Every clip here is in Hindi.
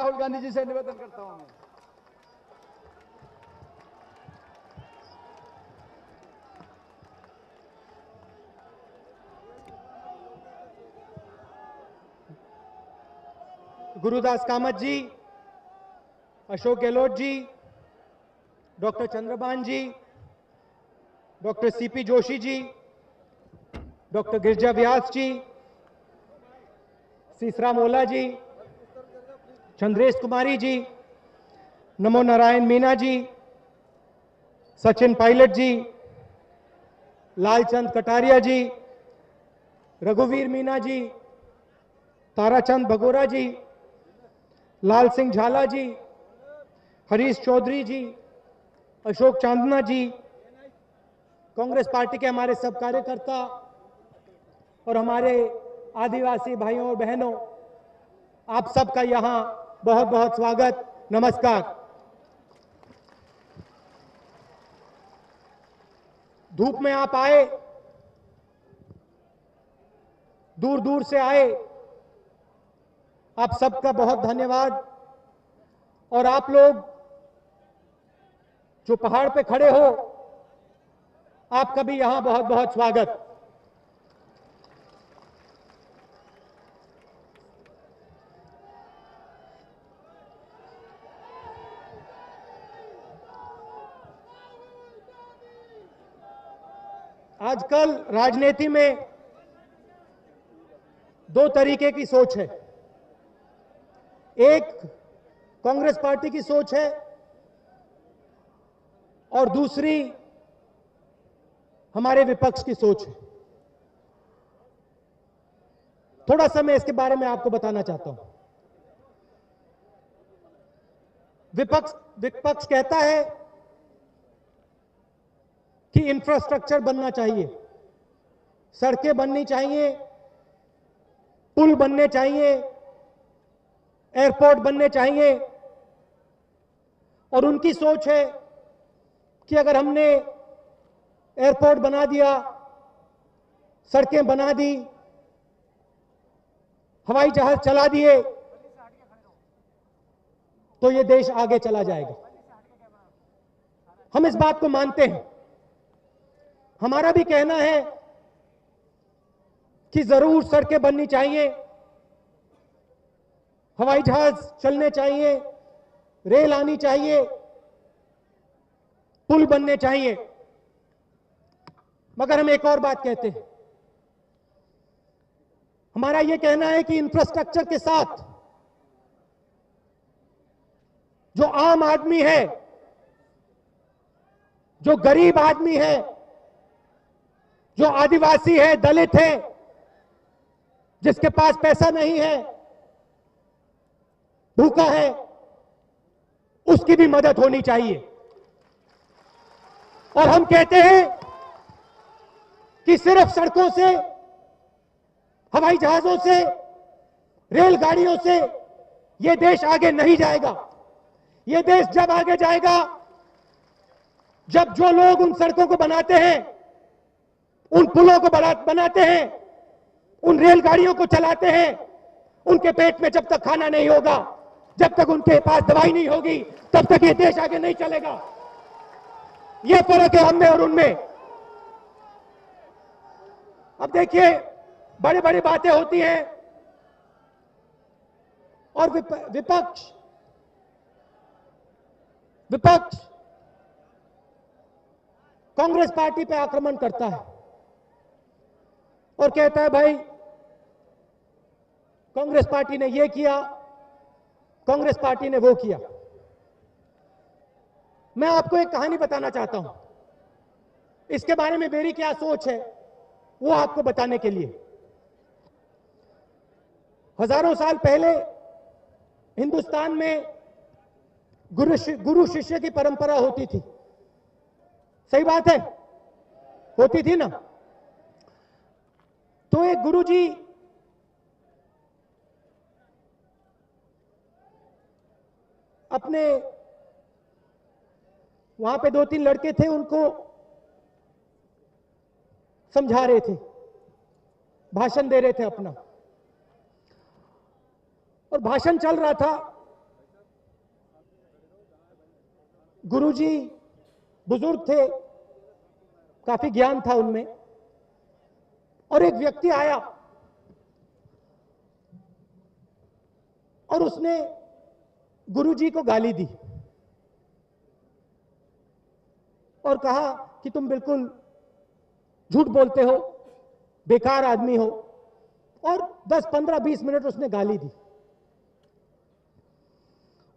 राहुल गांधी जी से निवेदन करता हूं मैं। गुरुदास कामत जी, अशोक गहलोत जी, डॉक्टर चंद्रभान जी, doctor CP Joshi ji, doctor गिरजा व्यास जी, सीसरा मोला जी, चंद्रेश कुमारी जी, नमो नारायण मीना जी, सचिन पायलट जी, लालचंद कटारिया जी, रघुवीर मीना जी, ताराचंद भगोरा जी, लाल सिंह झाला जी, हरीश चौधरी जी, अशोक चांदना जी, कांग्रेस पार्टी के हमारे सब कार्यकर्ता और हमारे आदिवासी भाइयों और बहनों, आप सबका यहां बहुत बहुत स्वागत, नमस्कार। धूप में आप आए, दूर दूर से आए, आप सबका बहुत धन्यवाद। और आप लोग जो पहाड़ पे खड़े हो, आपका भी यहां बहुत बहुत स्वागत। आजकल राजनीति में दो तरीके की सोच है। एक कांग्रेस पार्टी की सोच है और दूसरी हमारे विपक्ष की सोच है। थोड़ा सा मैं इसके बारे में आपको बताना चाहता हूं। विपक्ष कहता है कि इंफ्रास्ट्रक्चर बनना चाहिए, सड़कें बननी चाहिए, पुल बनने चाहिए, एयरपोर्ट बनने चाहिए। और उनकी सोच है कि अगर हमने एयरपोर्ट बना दिया, सड़कें बना दी, हवाई जहाज चला दिए, तो ये देश आगे चला जाएगा। हम इस बात को मानते हैं। हमारा भी कहना है कि जरूर सड़कें बननी चाहिए, हवाई जहाज चलने चाहिए, रेल आनी चाहिए, पुल बनने चाहिए। मगर हम एक और बात कहते हैं। हमारा यह कहना है कि इंफ्रास्ट्रक्चर के साथ जो आम आदमी है, जो गरीब आदमी है, जो आदिवासी है, दलित है, जिसके पास पैसा नहीं है, भूखा है, उसकी भी मदद होनी चाहिए। और हम कहते हैं कि सिर्फ सड़कों से, हवाई जहाजों से, रेलगाड़ियों से यह देश आगे नहीं जाएगा। यह देश जब आगे जाएगा जब जो लोग उन सड़कों को बनाते हैं, उन पुलों को बनाते हैं, उन रेलगाड़ियों को चलाते हैं, उनके पेट में जब तक खाना नहीं होगा, जब तक उनके पास दवाई नहीं होगी, तब तक ये देश आगे नहीं चलेगा। ये फर्क है हम में और उनमें। अब देखिए, बड़ी बड़ी बातें होती हैं और विपक्ष कांग्रेस पार्टी पे आक्रमण करता है और कहता है भाई कांग्रेस पार्टी ने ये किया, कांग्रेस पार्टी ने वो किया। मैं आपको एक कहानी बताना चाहता हूं। इसके बारे में मेरी क्या सोच है वो आपको बताने के लिए। हजारों साल पहले हिंदुस्तान में गुरु शिष्य की परंपरा होती थी। सही बात है, होती थी ना। तो एक गुरुजी अपने, वहां पे 2-3 लड़के थे, उनको समझा रहे थे, भाषण दे रहे थे अपना। और भाषण चल रहा था गुरुजी बुजुर्ग थे, काफी ज्ञान था उनमें, और एक व्यक्ति आया और उसने गुरुजी को गाली दी और कहा कि तुम बिल्कुल झूठ बोलते हो, बेकार आदमी हो, और 10, 15, 20 मिनट उसने गाली दी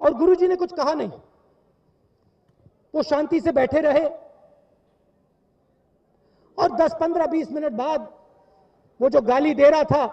और गुरुजी ने कुछ कहा नहीं। वो शांति से बैठे रहे और 10, 15, 20 मिनट बाद वो जो गाली दे रहा था,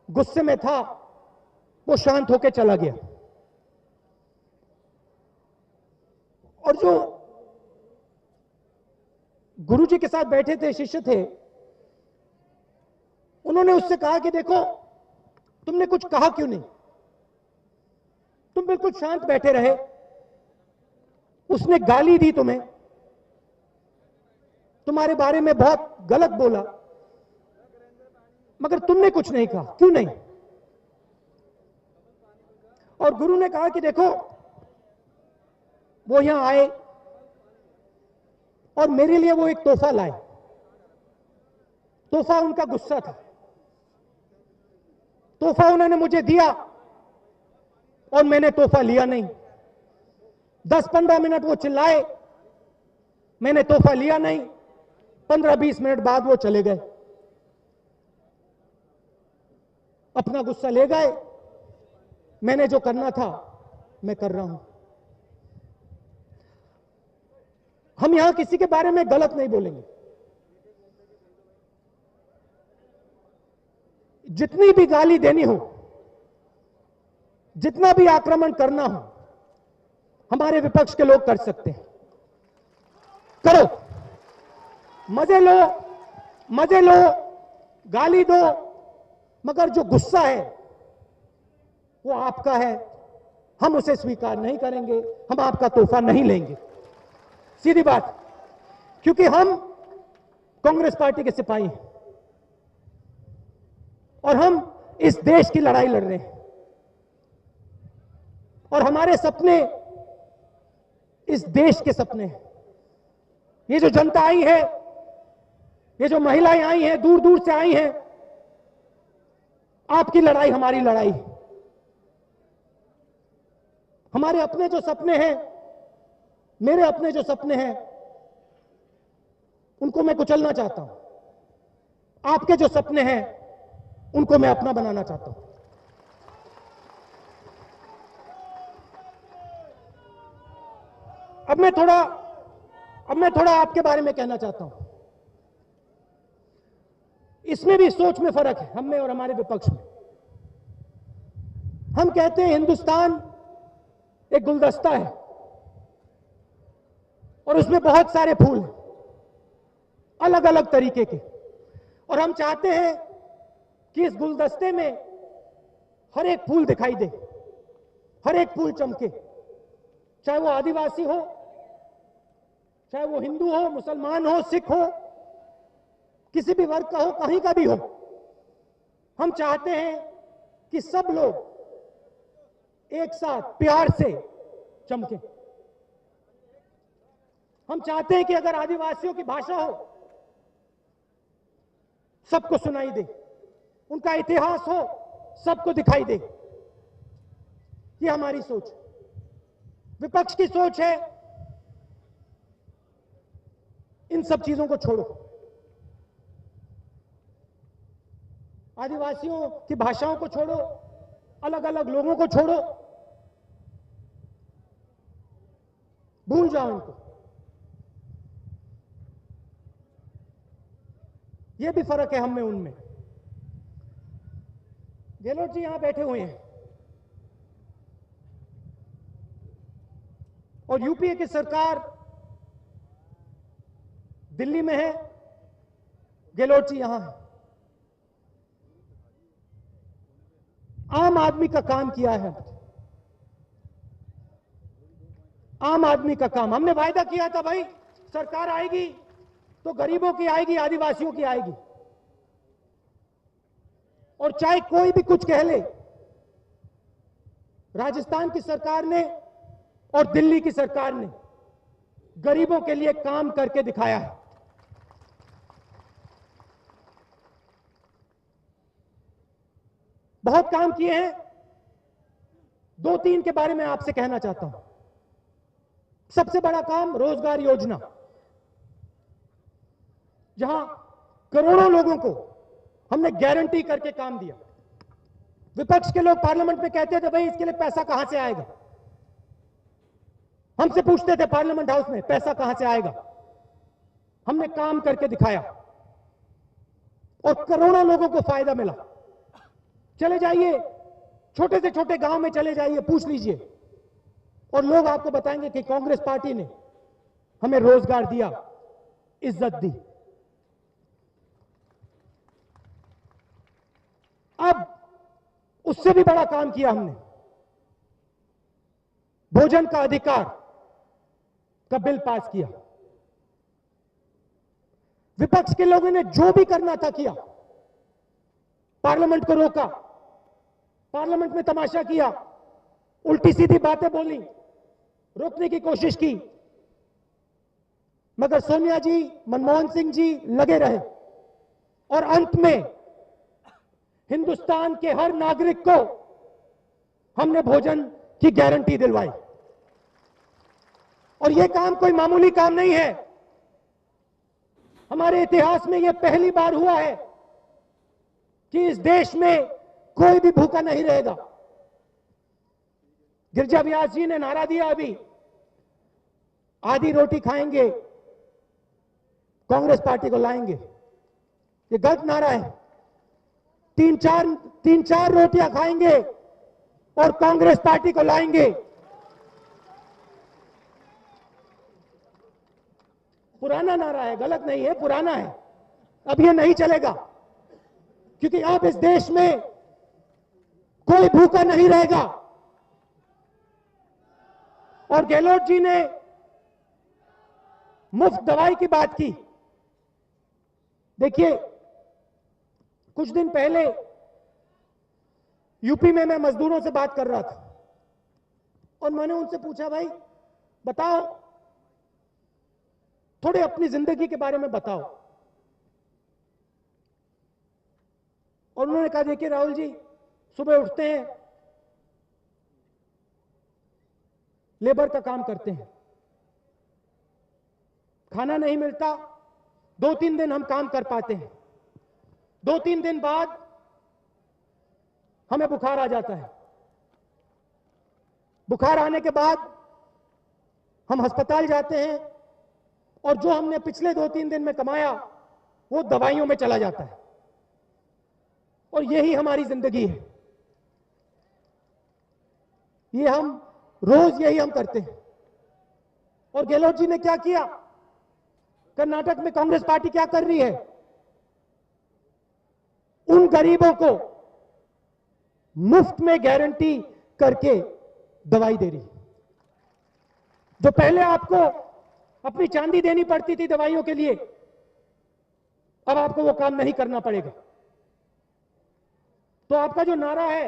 गुस्से में था, वो शांत होकर चला गया। और जो गुरुजी के साथ बैठे थे, शिष्य थे, उन्होंने उससे कहा कि देखो, तुमने कुछ कहा क्यों नहीं, तुम बिल्कुल शांत बैठे रहे, उसने गाली दी तुम्हें, तुम्हारे बारे में बहुत गलत बोला, मगर तुमने कुछ नहीं कहा, क्यों नहीं? और गुरु ने कहा कि देखो, वो यहां आए और मेरे लिए वो एक तोहफा लाए। तोहफा उनका गुस्सा था। तोहफा उन्होंने मुझे दिया और मैंने तोहफा लिया नहीं। 10-15 मिनट वो चिल्लाए, मैंने तोहफा लिया नहीं। 15-20 मिनट बाद वो चले गए, अपना गुस्सा ले गए। मैंने जो करना था मैं कर रहा हूं। हम यहां किसी के बारे में गलत नहीं बोलेंगे। जितनी भी गाली देनी हो, जितना भी आक्रमण करना हो, हमारे विपक्ष के लोग कर सकते हैं। करो, मजे लो, गाली दो, मगर जो गुस्सा है वो आपका है, हम उसे स्वीकार नहीं करेंगे, हम आपका तोहफा नहीं लेंगे। सीधी बात, क्योंकि हम कांग्रेस पार्टी के सिपाही हैं और हम इस देश की लड़ाई लड़ रहे हैं और हमारे सपने इस देश के सपने हैं। ये जो जनता आई है, ये जो महिलाएं आई हैं, दूर दूर से आई हैं, आपकी लड़ाई हमारी लड़ाई है। हमारे अपने जो सपने हैं, मेरे अपने जो सपने हैं, उनको मैं कुचलना चाहता हूं। आपके जो सपने हैं, उनको मैं अपना बनाना चाहता हूं। अब मैं थोड़ा आपके बारे में कहना चाहता हूं। इसमें भी सोच में फर्क है, हम में और हमारे विपक्ष में। हम कहते हैं हिंदुस्तान एक गुलदस्ता है और उसमें बहुत सारे फूल हैं, अलग अलग तरीके के, और हम चाहते हैं कि इस गुलदस्ते में हर एक फूल दिखाई दे, हर एक फूल चमके, चाहे वो आदिवासी हो, चाहे वो हिंदू हो, मुसलमान हो, सिख हो, किसी भी वर्ग का हो, कहीं का भी हो। हम चाहते हैं कि सब लोग एक साथ प्यार से चमके। हम चाहते हैं कि अगर आदिवासियों की भाषा हो, सबको सुनाई दे, उनका इतिहास हो, सबको दिखाई दे। ये हमारी सोच है। विपक्ष की सोच है इन सब चीजों को छोड़ो, आदिवासियों की भाषाओं को छोड़ो, अलग अलग लोगों को छोड़ो, भूल जाओ इनको। ये भी फर्क है हम में उनमें। गहलोत जी यहां बैठे हुए हैं और यूपीए की सरकार दिल्ली में है, गहलोत जी यहां है। आम आदमी का काम किया है, आम आदमी का काम। हमने वायदा किया था, भाई सरकार आएगी तो गरीबों की आएगी, आदिवासियों की आएगी, और चाहे कोई भी कुछ कह ले, राजस्थान की सरकार ने और दिल्ली की सरकार ने गरीबों के लिए काम करके दिखाया है। बहुत काम किए हैं, दो तीन के बारे में आपसे कहना चाहता हूं। सबसे बड़ा काम रोजगार योजना, जहां करोड़ों लोगों को हमने गारंटी करके काम दिया। विपक्ष के लोग पार्लियामेंट में कहते थे भाई इसके लिए पैसा कहां से आएगा, हमसे पूछते थे पार्लियामेंट हाउस में पैसा कहां से आएगा। हमने काम करके दिखाया और करोड़ों लोगों को फायदा मिला। चले जाइए, छोटे से छोटे गांव में चले जाइए, पूछ लीजिए और लोग आपको बताएंगे कि कांग्रेस पार्टी ने हमें रोजगार दिया, इज्जत दी। अब उससे भी बड़ा काम किया हमने, भोजन का अधिकार का बिल पास किया। विपक्ष के लोगों ने जो भी करना था किया, पार्लियामेंट को रोका, पार्लियामेंट में तमाशा किया, उल्टी सीधी बातें बोली, रोकने की कोशिश की, मगर सोनिया जी, मनमोहन सिंह जी लगे रहे और अंत में हिंदुस्तान के हर नागरिक को हमने भोजन की गारंटी दिलवाई। और यह काम कोई मामूली काम नहीं है। हमारे इतिहास में यह पहली बार हुआ है कि इस देश में कोई भी भूखा नहीं रहेगा। गिरिजा व्यास जी ने नारा दिया अभी, आधी रोटी खाएंगे कांग्रेस पार्टी को लाएंगे। ये गलत नारा है। तीन चार रोटियां खाएंगे और कांग्रेस पार्टी को लाएंगे। पुराना नारा है, गलत नहीं है, पुराना है। अब ये नहीं चलेगा, क्योंकि अब इस देश में कोई भूखा नहीं रहेगा। और गहलोत जी ने मुफ्त दवाई की बात की। देखिए, कुछ दिन पहले यूपी में मैं मजदूरों से बात कर रहा था और मैंने उनसे पूछा, भाई बताओ, थोड़े अपनी जिंदगी के बारे में बताओ। और उन्होंने कहा, देखिए राहुल जी, सुबह उठते हैं, लेबर का काम करते हैं, खाना नहीं मिलता, 2-3 दिन हम काम कर पाते हैं, 2-3 दिन बाद हमें बुखार आ जाता है। बुखार आने के बाद हम अस्पताल जाते हैं और जो हमने पिछले 2-3 दिन में कमाया वो दवाइयों में चला जाता है। और यही हमारी जिंदगी है, ये हम रोज यही हम करते हैं। और गहलोत जी ने क्या किया? कर्नाटक में कांग्रेस पार्टी क्या कर रही है? उन गरीबों को मुफ्त में गारंटी करके दवाई दे रही। जो पहले आपको अपनी चांदी देनी पड़ती थी दवाइयों के लिए, अब आपको वो काम नहीं करना पड़ेगा। तो आपका जो नारा है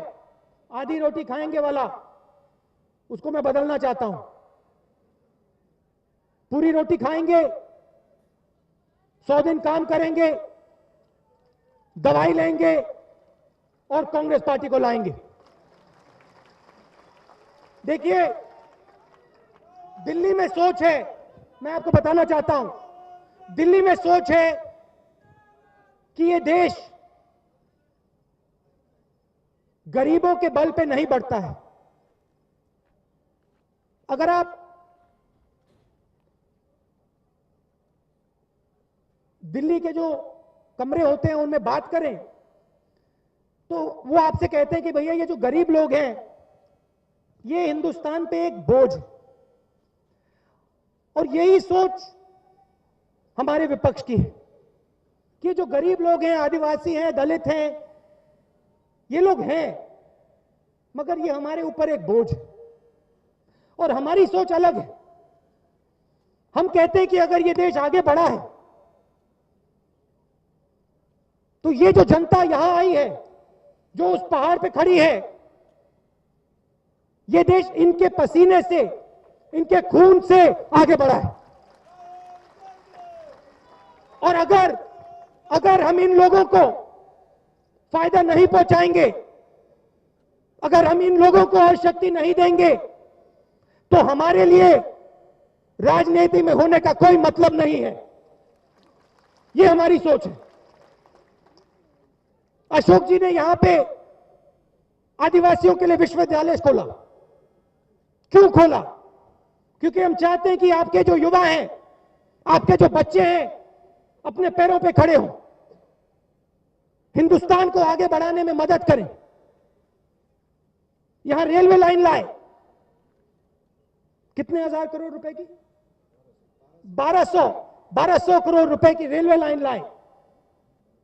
आधी रोटी खाएंगे वाला, उसको मैं बदलना चाहता हूं। पूरी रोटी खाएंगे, 100 दिन काम करेंगे, दवाई लेंगे और कांग्रेस पार्टी को लाएंगे। देखिए, दिल्ली में सोच है, मैं आपको बताना चाहता हूं, दिल्ली में सोच है कि ये देश गरीबों के बल पे नहीं बढ़ता है। अगर आप दिल्ली के जो कमरे होते हैं उनमें बात करें तो वो आपसे कहते हैं कि भैया ये जो गरीब लोग हैं ये हिंदुस्तान पे एक बोझ है। और यही सोच हमारे विपक्ष की है कि जो गरीब लोग हैं, आदिवासी हैं, दलित हैं, ये लोग हैं, मगर ये हमारे ऊपर एक बोझ है। और हमारी सोच अलग है। हम कहते हैं कि अगर ये देश आगे बढ़ा है तो ये जो जनता यहां आई है, जो उस पहाड़ पे खड़ी है, ये देश इनके पसीने से, इनके खून से आगे बढ़ा है। और अगर हम इन लोगों को फायदा नहीं पहुंचाएंगे, अगर हम इन लोगों को और शक्ति नहीं देंगे, तो हमारे लिए राजनीति में होने का कोई मतलब नहीं है। यह हमारी सोच है। अशोक जी ने यहां पे आदिवासियों के लिए विश्वविद्यालय खोला। क्यों खोला? क्योंकि हम चाहते हैं कि आपके जो युवा हैं, आपके जो बच्चे हैं, अपने पैरों पे खड़े हों, हिंदुस्तान को आगे बढ़ाने में मदद करें। यहां रेलवे लाइन लाए। कितने हजार करोड़ रुपए की? 1200 करोड़ रुपए की रेलवे लाइन लाए।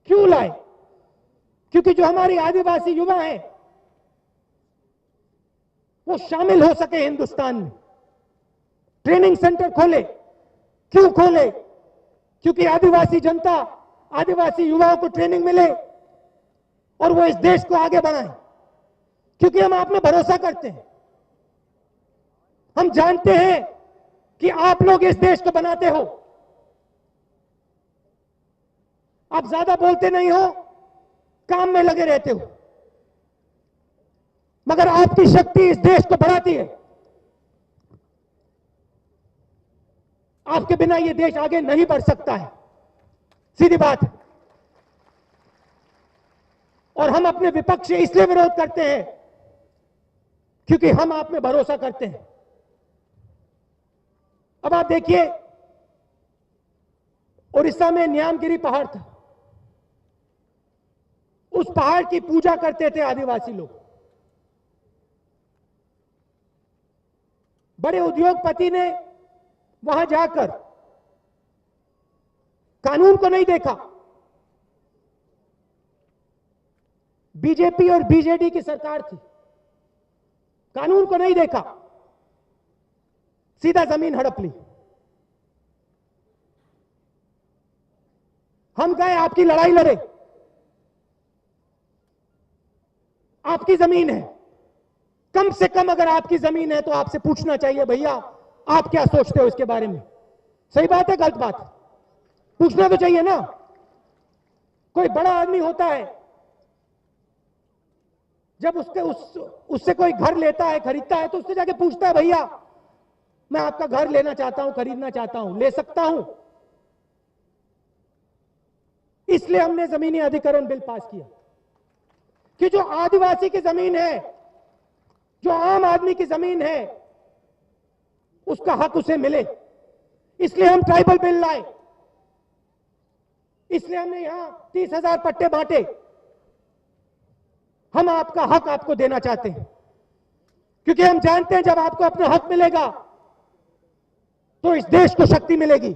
क्यों लाए? क्योंकि जो हमारी आदिवासी युवा हैं वो शामिल हो सके हिंदुस्तान में। ट्रेनिंग सेंटर खोले। क्यों खोले? क्योंकि आदिवासी जनता, आदिवासी युवाओं को ट्रेनिंग मिले और वो इस देश को आगे बढ़ाएं। क्योंकि हम आप में भरोसा करते हैं। हम जानते हैं कि आप लोग इस देश को बनाते हो। आप ज्यादा बोलते नहीं हो, काम में लगे रहते हो, मगर आपकी शक्ति इस देश को बढ़ाती है। आपके बिना यह देश आगे नहीं बढ़ सकता है, सीधी बात है। और हम अपने विपक्ष से इसलिए विरोध करते हैं क्योंकि हम आप में भरोसा करते हैं। अब आप देखिए, उड़ीसा में न्यामगिरी पहाड़ था। उस पहाड़ की पूजा करते थे आदिवासी लोग। बड़े उद्योगपति ने वहां जाकर कानून को नहीं देखा। बीजेपी और बीजेडी की सरकार थी, कानून को नहीं देखा, सीधा जमीन हड़प ली। हम गए, आपकी लड़ाई लड़े, आपकी जमीन है। कम से कम अगर आपकी जमीन है तो आपसे पूछना चाहिए, भैया आप क्या सोचते हो इसके बारे में? सही बात है, गलत बात? पूछना तो चाहिए ना। कोई बड़ा आदमी होता है, जब उससे कोई घर लेता है, खरीदता है, तो उससे जाके पूछता है, भैया मैं आपका घर लेना चाहता हूं, खरीदना चाहता हूं, ले सकता हूं? इसलिए हमने जमीनी अधिग्रहण बिल पास किया कि जो आदिवासी की जमीन है, जो आम आदमी की जमीन है, उसका हक उसे मिले। इसलिए हम ट्राइबल बिल लाए। इसलिए हमने यहां 30,000 पट्टे बांटे। हम आपका हक आपको देना चाहते हैं क्योंकि हम जानते हैं जब आपको अपना हक मिलेगा तो इस देश को शक्ति मिलेगी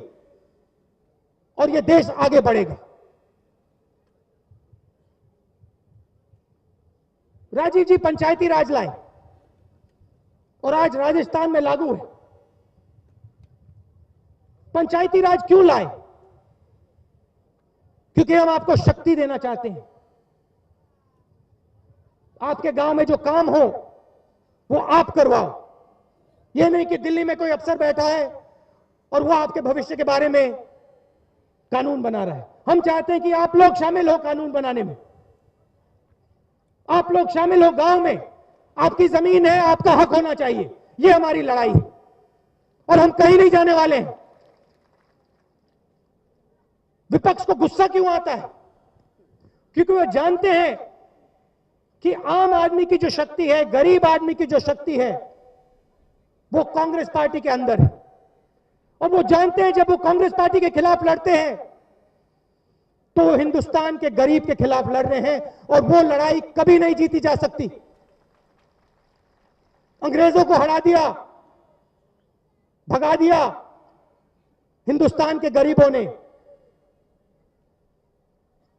और यह देश आगे बढ़ेगा। राजीव जी पंचायती राज लाए और आज राजस्थान में लागू है। पंचायती राज क्यों लाए? क्योंकि हम आपको शक्ति देना चाहते हैं। आपके गांव में जो काम हो वो आप करवाओ। यह नहीं कि दिल्ली में कोई अफसर बैठा है और वो आपके भविष्य के बारे में कानून बना रहा है। हम चाहते हैं कि आप लोग शामिल हो कानून बनाने में। आप लोग शामिल हो गांव में। आपकी जमीन है, आपका हक होना चाहिए। यह हमारी लड़ाई है और हम कहीं नहीं जाने वाले हैं। विपक्ष को गुस्सा क्यों आता है? क्योंकि वो जानते हैं कि आम आदमी की जो शक्ति है, गरीब आदमी की जो शक्ति है, वो कांग्रेस पार्टी के अंदर है। और वो जानते हैं जब वो कांग्रेस पार्टी के खिलाफ लड़ते हैं तो वो हिंदुस्तान के गरीब के खिलाफ लड़ रहे हैं और वो लड़ाई कभी नहीं जीती जा सकती। अंग्रेजों को हरा दिया, भगा दिया हिंदुस्तान के गरीबों ने,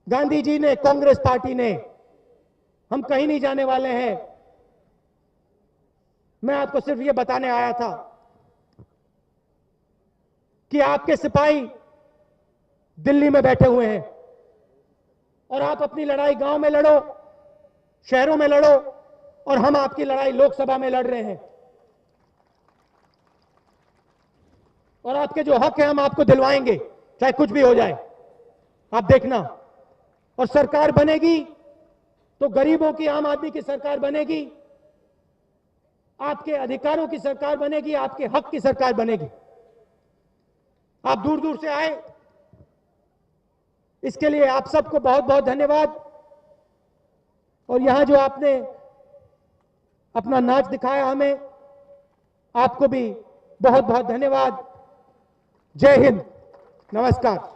गांधी जी ने, कांग्रेस पार्टी ने। हम कहीं नहीं जाने वाले हैं। मैं आपको सिर्फ ये बताने आया था कि आपके सिपाही दिल्ली में बैठे हुए हैं और आप अपनी लड़ाई गांव में लड़ो, शहरों में लड़ो, और हम आपकी लड़ाई लोकसभा में लड़ रहे हैं। और आपके जो हक है हम आपको दिलवाएंगे, चाहे कुछ भी हो जाए। आप देखना। और सरकार बनेगी तो गरीबों की, आम आदमी की सरकार बनेगी, आपके अधिकारों की सरकार बनेगी, आपके हक की सरकार बनेगी। आप दूर दूर से आए, इसके लिए आप सबको बहुत बहुत धन्यवाद। और यहां जो आपने अपना नाच दिखाया हमें, आपको भी बहुत बहुत धन्यवाद। जय हिंद, नमस्कार।